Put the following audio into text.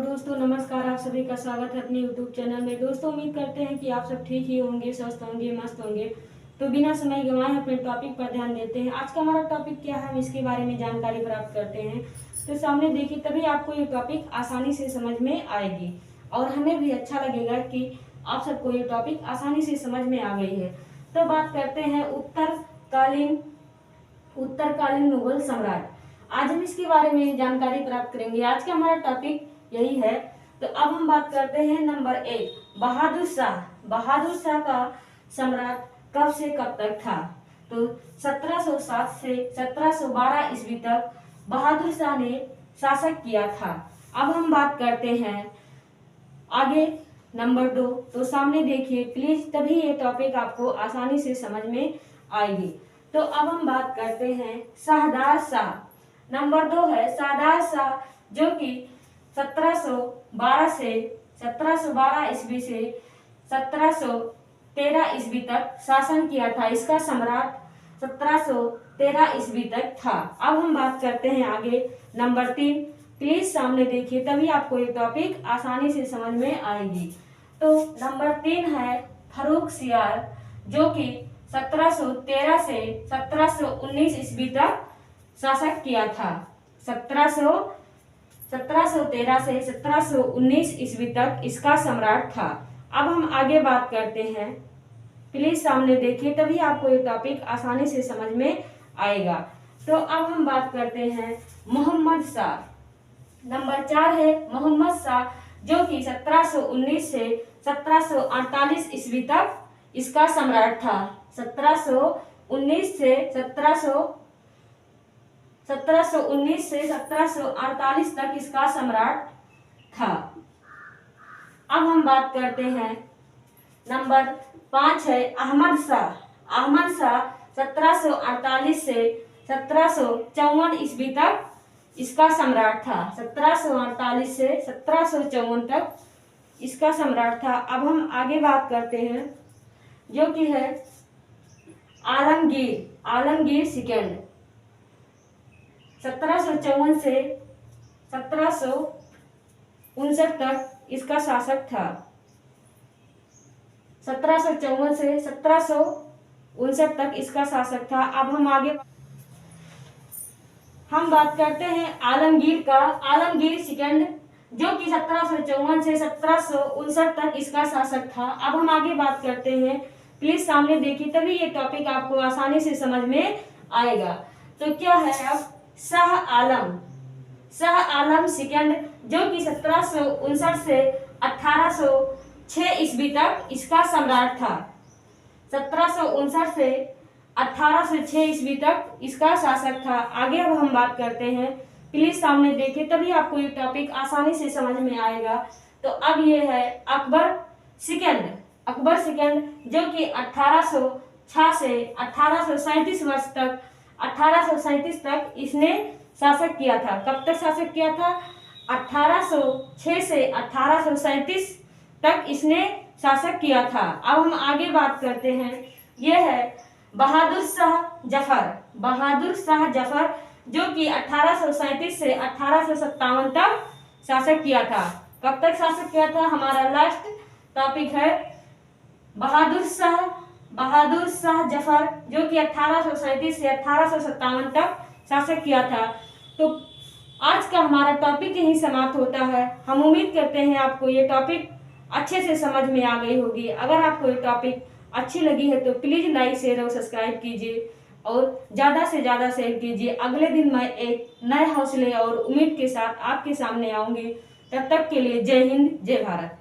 दोस्तों नमस्कार, आप सभी का स्वागत है अपने YouTube चैनल में। दोस्तों उम्मीद करते हैं कि आप सब ठीक ही होंगे, स्वस्थ होंगे, मस्त होंगे। तो बिना समय गंवाए अपने टॉपिक पर ध्यान देते हैं। आज का हमारा टॉपिक क्या है, हम इसके बारे में जानकारी प्राप्त करते हैं। तो सामने देखिए, तभी आपको ये टॉपिक आसानी से समझ में आएगी और हमें भी अच्छा लगेगा कि आप सबको ये टॉपिक आसानी से समझ में आ गई है। तो बात करते हैं उत्तरकालीन मुगल सम्राट। आज हम इसके बारे में जानकारी प्राप्त करेंगे। आज का हमारा टॉपिक यही है। तो अब हम बात करते हैं नंबर 1, बहादुर शाह। बहादुर शाह का सम्राट कब से कब तक था? तो 1707 से 1712 ईस्वी तक बहादुर शाह ने शासक किया था। अब हम बात करते हैं आगे नंबर 2। तो सामने देखिए प्लीज, तभी ये टॉपिक आपको आसानी से समझ में आएगी। तो अब हम बात करते हैं शाहदार शाह। नंबर 2 है शाहदार शाह, जो कि 1712 से 1712 ईस्वी से 1713 ईस्वी तक शासन किया था। इसका सम्राट 1713 ईस्वी तक था। अब हम बात करते हैं आगे नंबर 3। प्लीज सामने देखिए, तभी आपको ये टॉपिक आसानी से समझ में आएगी। तो नंबर 3 है फर्रुखसियार, जो कि 1713 से 1719 ईस्वी तक शासक किया था। 1713 से 1719 ईस्वी तक इसका सम्राट था। अब हम आगे बात करते हैं। प्लीज सामने देखिए, तभी आपको ये टॉपिक आसानी से समझ में आएगा। तो अब हम बात करते हैं मोहम्मद शाह। नंबर 4 है मोहम्मद शाह, जो कि 1719 से 1748 ईस्वी तक इसका सम्राट था। 1719 से 1748 तक इसका सम्राट था। अब हम बात करते हैं नंबर 5 है अहमद शाह। अहमद शाह 1748 से 1754 ईस्वी तक इसका सम्राट था। 1748 से 1754 तक इसका सम्राट था। अब हम आगे बात करते हैं, जो कि है आलमगीर सेकंड। 1754 से 1759 तक इसका शासक था। 1754 से 1759 तक इसका शासक था। अब हम बात करते हैं आलमगीर सेकंड, जो कि 1754 से 1759 तक इसका शासक था। अब हम आगे बात करते हैं। प्लीज सामने देखिए, तभी ये टॉपिक आपको आसानी से समझ में आएगा। तो क्या है अब शाह आलम सेकंड, जो कि 1759 से 1806 ईस्वी तक इसका सम्राट था। 1759 से 1806 ईस्वी तक इसका शासक था। आगे अब हम बात करते हैं। प्लीज सामने देखिए, तभी आपको ये टॉपिक आसानी से समझ में आएगा। तो अब ये है अकबर सेकंड, जो कि 1806 से 1837 वर्ष तक 1837 तक इसने शासक किया था। कब तक शासक किया था? 1806 से 1837 तक इसने शासक किया था। अब हम आगे बात करते हैं। यह है बहादुर शाह जफर, जो कि 1837 से 1857 तक शासक किया था। कब तक शासक किया था? हमारा लास्ट टॉपिक है बहादुर शाह जफर, जो कि 1837 से 1857 तक शासक किया था। तो आज का हमारा टॉपिक यही समाप्त होता है। हम उम्मीद करते हैं आपको ये टॉपिक अच्छे से समझ में आ गई होगी। अगर आपको ये टॉपिक अच्छी लगी है तो प्लीज लाइक, शेयर और सब्सक्राइब कीजिए और ज़्यादा से ज़्यादा शेयर कीजिए। अगले दिन मैं एक नए हौसले और उम्मीद के साथ आपके सामने आऊँगी। तब तक के लिए जय हिंद, जय भारत।